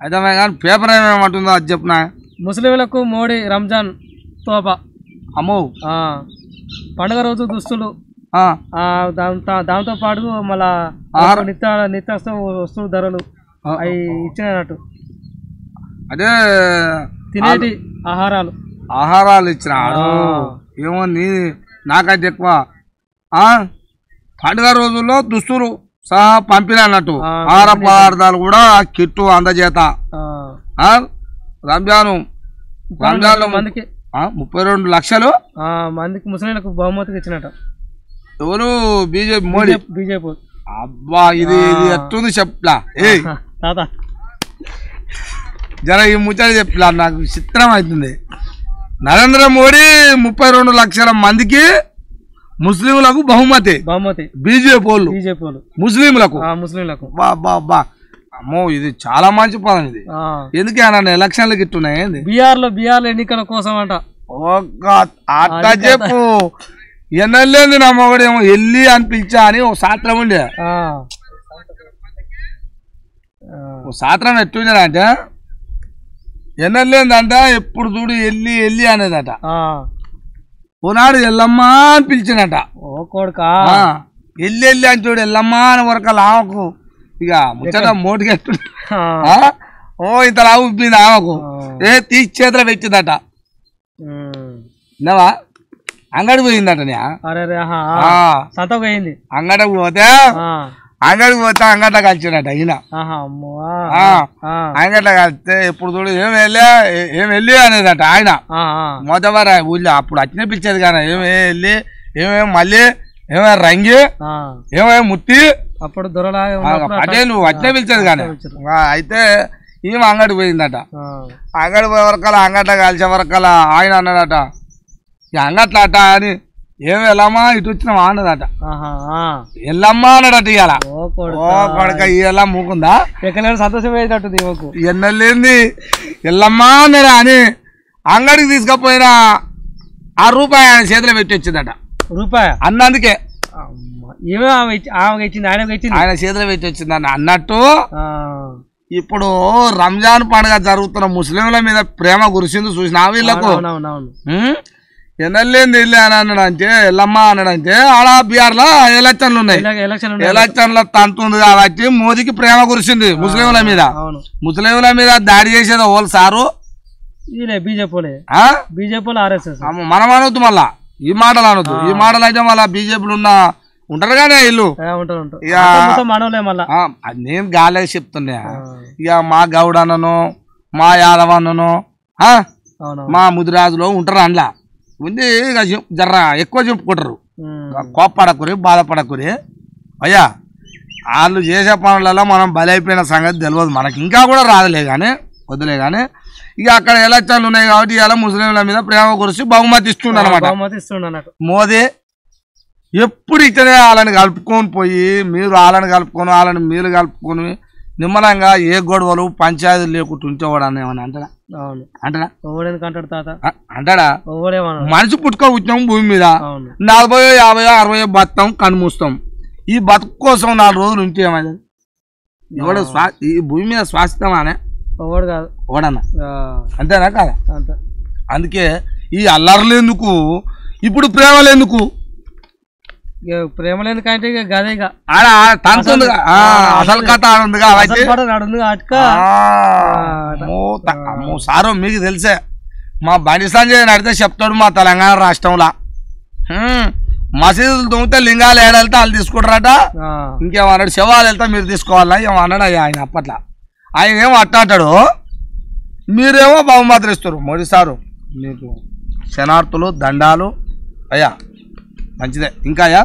అయితే కానీ పేపర్ ఏమేమంటుందో అది చెప్పిన. ముస్లింలకు మోడీ రంజాన్ తోపా. అమ్మో. పండుగ రోజు దుస్తులు దాంతో పాటు మళ్ళా నిత్య వస్తువుల ధరలు అవి ఇచ్చినట్టు. అదే తినేటి ఆహారాలు ఇచ్చినాడు. ఏమో నాకైతే ఎక్కువ పండుగ రోజుల్లో దుస్తులు సహా పంపిన అన్నట్టు. ఆహార పదార్థాలు కూడా కిట్టు అందజేత. రంజాన్లో మందికి 32 లక్షలు మందికి ముస్లింలకు బహుమతికి ఇచ్చినట్టు. ఎవరు? బీజేపీ మోడీ. బీజేపీ. అబ్బా ఇది ఎట్టుంది చెప్పలా జర ఈ ముచ్చట చెప్పలా, నాకు చిత్రం అవుతుంది. నరేంద్ర మోడీ 32 లక్షల మందికి ముస్లింలకు బహుమతి. బీజేపీ వాళ్ళు ముస్లింలకు. అమ్మో ఇది చాలా మంచి పదం ఇది. ఎందుకే నన్ను ఎలక్షన్లకు ఇట్టున్నాయి. బీఆర్ ఎన్నికల కోసం అంట. అట్లా చెప్పు. ఎన్నెళ్ళేంది నా మొగడు ఏమో వెళ్ళి అని పిలిచా అని ఓ సాత్రం ఉండే. ఓ సాత్రం ఎట్టుండే అంటే ఎన్నెళ్ళేందంట ఎప్పుడు చూడు వెళ్ళి అనేదట. ఓనాడు ఎల్లమ్మా అని పిలిచినట. వెళ్ళి అని చూడు ఎల్లమ్మా అని వరకు లావకు ఇక ముచ్చట మోటికెట్టు. ఓ ఇంత లావు ఉబ్బింది ఆమెకు. తీసి చేతిలో పెట్టిందట. విన్నావా? అంగడికి పోయిందట. అంగడికి పోతే అంగట్ల కలిసినట ఈయన. అంగట్ల కలిస్తే ఎప్పుడు చూడు ఏం వెళ్ళి అనేదట ఆయన. మొదవారా ఊళ్ళో అప్పుడు అట్నే పిలిచేది కానీ ఏమి ఏమేమి మళ్ళీ ఏమైనా రంగి ఏమేమి ముత్తి అప్పుడు అదే నువ్వు అట్నే పిలిచేది కానీ. అయితే ఈమె అంగడికి పోయిందట. అంగడి పోయే వరకల అంగట్ల కలిసే వరకల ఆయన అన్నాడట అంగట్ల అట అని. ఏమి వెళ్ళమ్మా ఇటు వచ్చినావా అన్నదట. ఎల్లమ్మా అన్నాడట. ఇవాళ కొడక ఇలా మూకుందా సంతోషం ఎన్నెళ్ళింది ఎల్లమ్మా అన్నాడా అని అంగడికి తీసుకపోయినా ₹1 ఆయన చేతిలో పెట్టి వచ్చిందట. అన్నందుకే ఆయన చేతిలో పెట్టి వచ్చిందని అన్నట్టు. ఇప్పుడు రంజాన్ పండుగ జరుగుతున్న ముస్లింల మీద ప్రేమ కురిసింది చూసిన వీళ్ళకు. ఎన్నెళ్ళేంది వెళ్ళి అని అన్నాడంటే ఎల్లమ్మ అన్నాడంటే ఆడ బీహార్ లో ఎలక్షన్లు ఉన్నాయి. ఎలక్షన్ల తంతుంది కాబట్టి మోదీకి ప్రేమ కురిసింది ముస్లింల మీద. ముస్లింల మీద దాడి చేసేది ఓళ్ళు సారు బీజేపీ మనం అనొద్దు. మళ్ళా ఈ మాటలు అనొద్దు. ఈ మాటలు అయితే మళ్ళా బీజేపీలు ఉంటారు కానీ ఇల్లు నేను గాలే చెప్తున్నా. ఇక మా గౌడ్ అన్నను మా యాదవ్ అన్నను మా ముదిరాజులో ఉంటారు. అందులో ఉంది ఇక జర్ర ఎక్కువ చెప్పుకుంటారు. కోప్పడకురి బాధపడకురి అయ్యా. వాళ్ళు చేసే పనులలో మనం బలైపోయిన సంగతి తెలియదు మనకి. ఇంకా కూడా రాదులే కానీ వద్దులే కానీ. ఇక అక్కడ ఎలక్షన్లు ఉన్నాయి కాబట్టి ఇలా ముస్లింల మీద ప్రేమ కురిసి బహుమతి ఇస్తుండనమాట మోదీ. ఎప్పుడు ఇక్కడే వాళ్ళని కలుపుకొని పోయి మీరు వాళ్ళని కలుపుకొని వాళ్ళని మీరు కలుపుకొని నిమ్మలంగా ఏ గొడవలు పంచాయతీలు లేకుండా ఉంచేవాడు అని ఏమన్నా అంటాడా? అంటాడా? మనిషి పుట్టుక వచ్చినాం భూమి మీద 40, 50, 60 బతాం కనుమూస్తాం. ఈ బతుకు కోసం 4 రోజులు ఉంటే ఏమైంది? ఎవడు ఈ భూమి మీద శ్వాసిస్తామానే ఓడన్నా అంతేనా కాదా? అందుకే ఈ అల్లర్లు ఎందుకు, ఇప్పుడు ప్రేమలు ఎందుకు? ప్రేమ లేదుకంటే ఇక గదే ఇక అసలు కథ ఉంది కాబట్టి సారు మీకు తెలిసే మా బండి సంజయ్ నడితే చెప్తాడు మా తెలంగాణ రాష్ట్రంలో మసీదులు తొమ్మితే లింగాలు ఏడెళ్తే వాళ్ళు తీసుకుంటారట. ఇంకేమన్నాడు శవాలు వెళ్తే మీరు తీసుకోవాలా ఏమన్నాడు ఆయన అప్పట్లో. ఆయన ఏమో అట్టాడు, మీరేమో బహుమతులు ఇస్తారు. మోడీ సారు మీకు శనార్థులు దండాలు అయ్యా మంచిదే. ఇంకా అయ్యా